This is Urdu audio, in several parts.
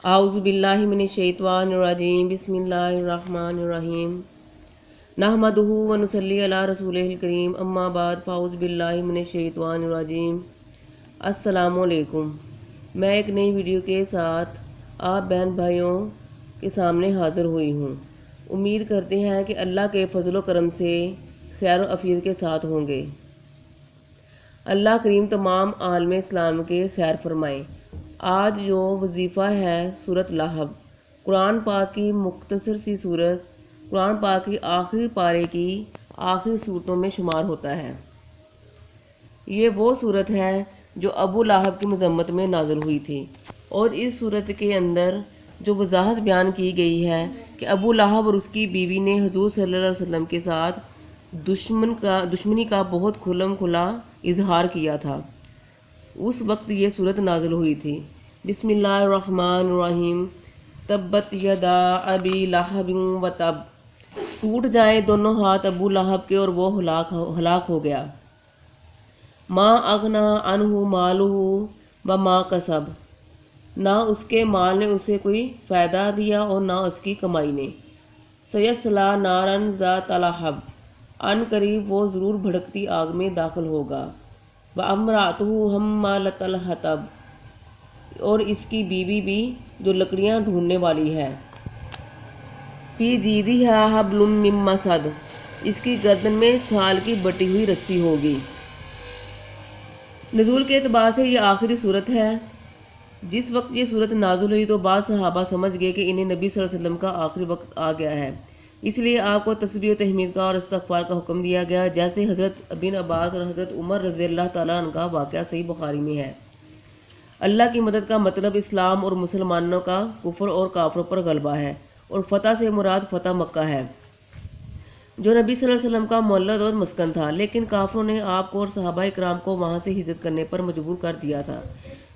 اعوذ باللہ من الشیطان الرجیم بسم اللہ الرحمن الرحیم نحمدہ ونصلی علی رسولہ الکریم اما بعد فاعوذ باللہ من الشیطان الرجیم۔ السلام علیکم۔ میں ایک نئی ویڈیو کے ساتھ آپ بہن بھائیوں کے سامنے حاضر ہوئی ہوں۔ امید کرتے ہیں کہ اللہ کے فضل و کرم سے خیر و عافیت کے ساتھ ہوں گے۔ اللہ کریم تمام عالم اسلام کے خیر فرمائے۔ آج جو وظیفہ ہے سورۃ لہب، قرآن پاک کی مختصر سی سورت، قرآن پاک کی آخری پارے کی آخری صورتوں میں شمار ہوتا ہے۔ یہ وہ صورت ہے جو ابو لہب کی مذمت میں نازل ہوئی تھی، اور اس صورت کے اندر جو وضاحت بیان کی گئی ہے کہ ابو لہب اور اس کی بیوی نے حضور صلی اللہ علیہ وسلم کے ساتھ دشمنی کا بہت کھلم کھلا اظہار کیا تھا۔ اس وقت یہ صورت نازل ہوئی تھی۔ بسم اللہ الرحمن الرحیم۔ تبت یدا ابی لہب و تب، ٹوٹ جائیں دونوں ہاتھ ابو لہب کے اور وہ ہلاک ہو گیا۔ ما اغنا عنہ مالہ و ما کسب، نہ اس کے مال نے اسے کوئی فائدہ دیا اور نہ اس کی کمائی نے۔ سیصلی نارا ذات لہب، ان قریب وہ ضرور بھڑکتی آگ میں داخل ہوگا۔ وامرأتہ حمالۃ الحطب، اور اس کی بیوی بھی جو لکڑیاں ڈھونڈنے والی ہے۔ فی جیدہا حبل من مسد، اس کی گردن میں چھال کی بٹی ہوئی رسی ہوگی۔ نزول کے اعتبار سے یہ آخری صورت ہے۔ جس وقت یہ صورت نازل ہوئی تو بعض صحابہ سمجھ گئے کہ انہیں نبی صلی اللہ علیہ وسلم کا آخری وقت آ گیا ہے، اس لیے آپ کو تسبیح و تحمید کا اور استغفار کا حکم دیا گیا، جیسے حضرت ابن عباس اور حضرت عمر رضی اللہ تعالیٰ عنہ کا واقعہ صحیح بخاری میں ہے۔ اللہ کی مدد کا مطلب اسلام اور مسلمانوں کا کفر اور کافروں پر غلبہ ہے، اور فتح سے مراد فتح مکہ ہے، جو نبی صلی اللہ علیہ وسلم کا مولد اور مسکن تھا، لیکن کافروں نے آپ کو اور صحابہ اکرام کو وہاں سے ہجرت کرنے پر مجبور کر دیا تھا۔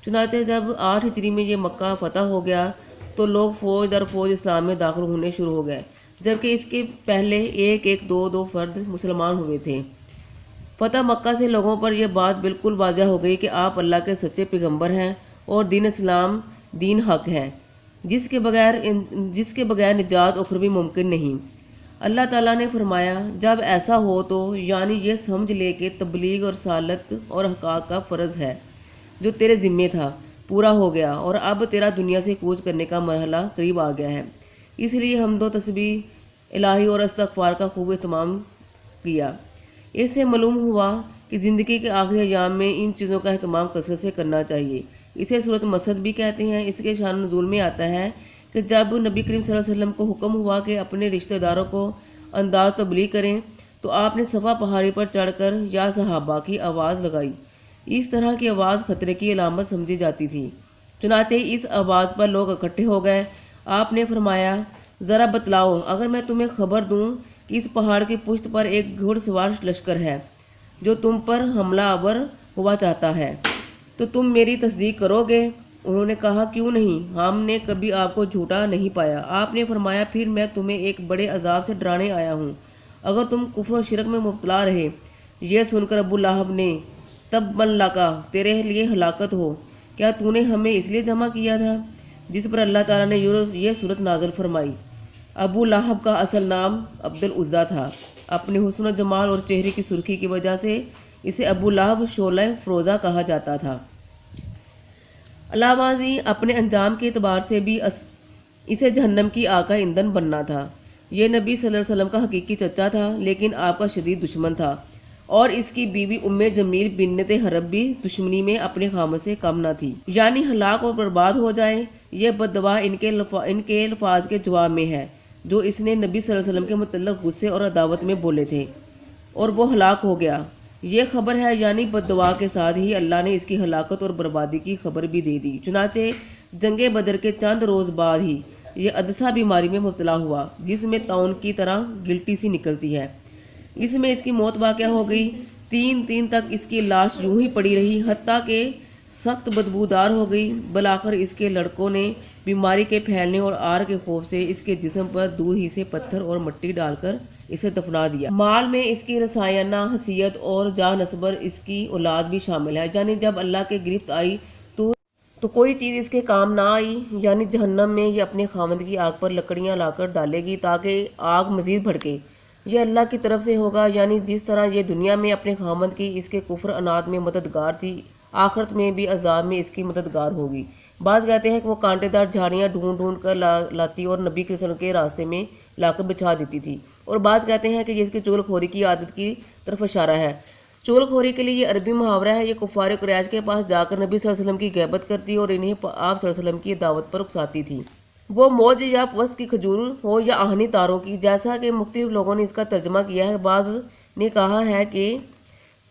چنانچہ جب 8 ہجری میں یہ مکہ فتح ہو گیا تو لوگ فوج در فوج اسلام میں داخل ہونے شروع ہو گئے، جبکہ اس کے پہلے ایک دو فرد مسلمان ہوئے تھے۔ فتح مکہ سے لوگوں پر یہ بات بالکل واضح ہو گئی کہ آپ اللہ کے سچے پیغمبر ہیں اور دین اسلام دین حق ہے، جس کے بغیر نجات اخروی ممکن نہیں۔ اللہ تعالیٰ نے فرمایا، جب ایسا ہو تو یعنی یہ سمجھ لے کہ تبلیغ اور رسالت اور حقائق کا فرض ہے جو تیرے ذمے تھا پورا ہو گیا، اور اب تیرا دنیا سے کوچ کرنے کا مرحلہ قریب آ گیا ہے۔ اس لیے حمد و تسبیح الہی اور استغفار کا خوب اہتمام کیا۔ اس سے معلوم ہوا کہ زندگی کے آخری ایام میں ان چیزوں کا اہتمام کثرت سے کرنا چاہیے۔ اسے سورۃ مسد بھی کہتے ہیں۔ اس کے شان نزول میں آتا ہے کہ جب نبی کریم صلی اللہ علیہ وسلم کو حکم ہوا کہ اپنے رشتہ داروں کو انداز تبلیغ کریں تو آپ نے صفا پہاڑی پر چڑھ کر یا صحابہ کی آواز لگائی۔ اس طرح کی آواز خطرے کی علامت سمجھی جاتی تھی، چنانچہ اس آواز پر لوگ اکٹھے ہو گئے۔ آپ نے فرمایا، ذرا بتلاؤ، اگر میں تمہیں خبر دوں کہ اس پہاڑ کی پشت پر ایک گھڑ سوار لشکر ہے جو تم پر حملہ آور ہوا چاہتا ہے، تو تم میری تصدیق کرو گے؟ انہوں نے کہا، کیوں نہیں، ہم نے کبھی آپ کو جھوٹا نہیں پایا۔ آپ نے فرمایا، پھر میں تمہیں ایک بڑے عذاب سے ڈرانے آیا ہوں، اگر تم کفر و شرک میں مبتلا رہے۔ یہ سن کر ابو لہب نے، تبًا لکا، تیرے لیے ہلاکت ہو، کیا تو نے ہمیں اس لیے جمع کیا تھا؟ جس پر اللہ تعالیٰ نے یہ صورت نازل فرمائی۔ ابو لہب کا اصل نام عبد العزیٰ تھا۔ اپنے حسن و جمال اور چہرے کی سرخی کی وجہ سے اسے ابو لہب شعلہ فروزہ کہا جاتا تھا۔ علاوہ ازیں اپنے انجام کے اعتبار سے بھی اسے جہنم کی آگ کا ایندھن بننا تھا۔ یہ نبی صلی اللہ علیہ وسلم کا حقیقی چچا تھا، لیکن آپ کا شدید دشمن تھا، اور اس کی بیوی ام جمیل بنت حرب بھی دشمنی میں اپنے خامد سے کم نہ تھی، یعنی ہلاک اور برباد ہو جائے۔ یہ بد دعا ان کے الفاظ کے جواب میں ہے جو اس نے نبی صلی اللہ علیہ وسلم کے متعلق غصے اور عداوت میں بولے تھے، اور وہ ہلاک ہو گیا۔ یہ خبر ہے، یعنی بد دعا کے ساتھ ہی اللہ نے اس کی ہلاکت اور بربادی کی خبر بھی دے دی۔ چنانچہ جنگ بدر کے چند روز بعد ہی یہ عدسہ بیماری میں مبتلا ہوا، جس میں طاعون کی طرح گلٹی سی نکلتی ہے۔ اس میں اس کی موت واقع ہو گئی۔ 3 دن تک اس کی لاش یوں ہی پڑی رہی، حتیٰ کہ سخت بدبودار ہو گئی۔ بالآخر اس کے لڑکوں نے بیماری کے پھیلنے اور آر کے خوف سے اس کے جسم پر دور ہی سے پتھر اور مٹی ڈال کر اسے دفنا دیا۔ مال میں اس کی رسائنہ حیثیت اور جاہ نسبر اس کی اولاد بھی شامل ہے، یعنی جب اللہ کے گرفت آئی تو تو کوئی چیز اس کے کام نہ آئی، یعنی جہنم میں یہ اپنے خاوند کی آگ پر لکڑیاں لا کر ڈالے گی تاکہ آگ مزید بھڑکے۔ یہ اللہ کی طرف سے ہوگا، یعنی جس طرح یہ دنیا میں اپنے خاوند کی اس کے کفر عناد میں مددگار تھی، آخرت میں بھی عذاب میں اس کی مددگار ہوگی۔ بعض کہتے ہیں کہ وہ کانٹے دار جھاڑیاں ڈھونڈ ڈھونڈ کر لاتی اور نبی کے وسلم کے راستے میں لا کر بچھا دیتی تھی، اور بعض کہتے ہیں کہ یہ اس کی چغل خوری کی عادت کی طرف اشارہ ہے۔ چغل خوری کے لیے یہ عربی محاورہ ہے۔ یہ کفار قریش کے پاس جا کر نبی صلی اللہ علیہ وسلم کی غیبت کرتی اور انہیں آپ صلی اللہ علیہ وسلم کی دعوت پر اکساتی تھی، وہ موج یا پوست کی کھجور ہو یا آہنی تاروں کی، جیسا کہ مختلف لوگوں نے اس کا ترجمہ کیا ہے۔ بعض نے کہا ہے کہ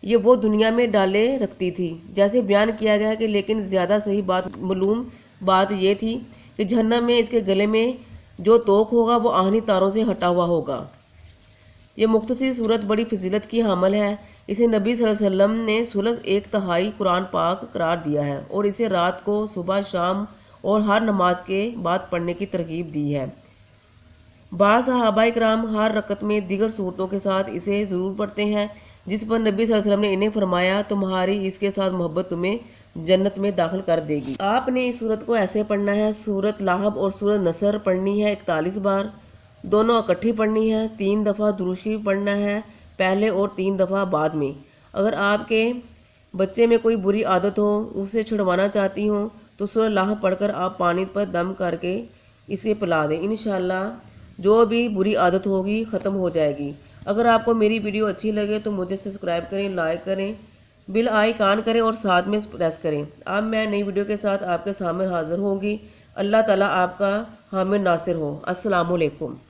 یہ وہ دنیا میں ڈالے رکھتی تھی جیسے بیان کیا گیا ہے کہ لیکن زیادہ صحیح معلوم بات یہ تھی کہ جہنم میں اس کے گلے میں جو توق ہوگا وہ آہنی تاروں سے ہٹا ہوا ہوگا۔ یہ مختصر صورت بڑی فضیلت کی حامل ہے۔ اسے نبی صلی اللہ علیہ وسلم نے ثلث ایک تہائی قرآن پاک قرار دیا ہے اور اسے رات کو، صبح، شام اور ہر نماز کے بعد پڑھنے کی ترغیب دی ہے۔ بعض صحابہ کرام ہر رکعت میں دیگر صورتوں کے ساتھ اسے ضرور پڑھتے ہیں، جس پر نبی صلی اللہ علیہ وسلم نے انہیں فرمایا تمہاری اس کے ساتھ محبت تمہیں جنت میں داخل کر دے گی۔ آپ نے اس صورت کو ایسے پڑھنا ہے: سورت لہب اور سورت نصر پڑھنی ہے 41 بار، دونوں اکٹھی پڑھنی ہے، 3 دفعہ درود شریف پڑھنا ہے، پہلے اور 3 دفعہ بعد میں۔ اگر آپ کے بچے میں کوئی بری عادت ہو، اسے چھڑوانا چاہتی ہوں تو سورہ لہب پڑھ کر آپ پانی پر دم کر کے اسے پلا دیں، انشاءاللہ جو بھی بری عادت ہوگی ختم ہو جائے گی۔ اگر آپ کو میری ویڈیو اچھی لگے تو مجھے سبسکرائب کریں، لائک کریں، بیل آئیکن کریں اور ساتھ میں پریس کریں۔ اب میں نئی ویڈیو کے ساتھ آپ کے سامنے حاضر ہوں گی۔ اللہ تعالیٰ آپ کا حامی ناصر ہو۔ السلام علیکم۔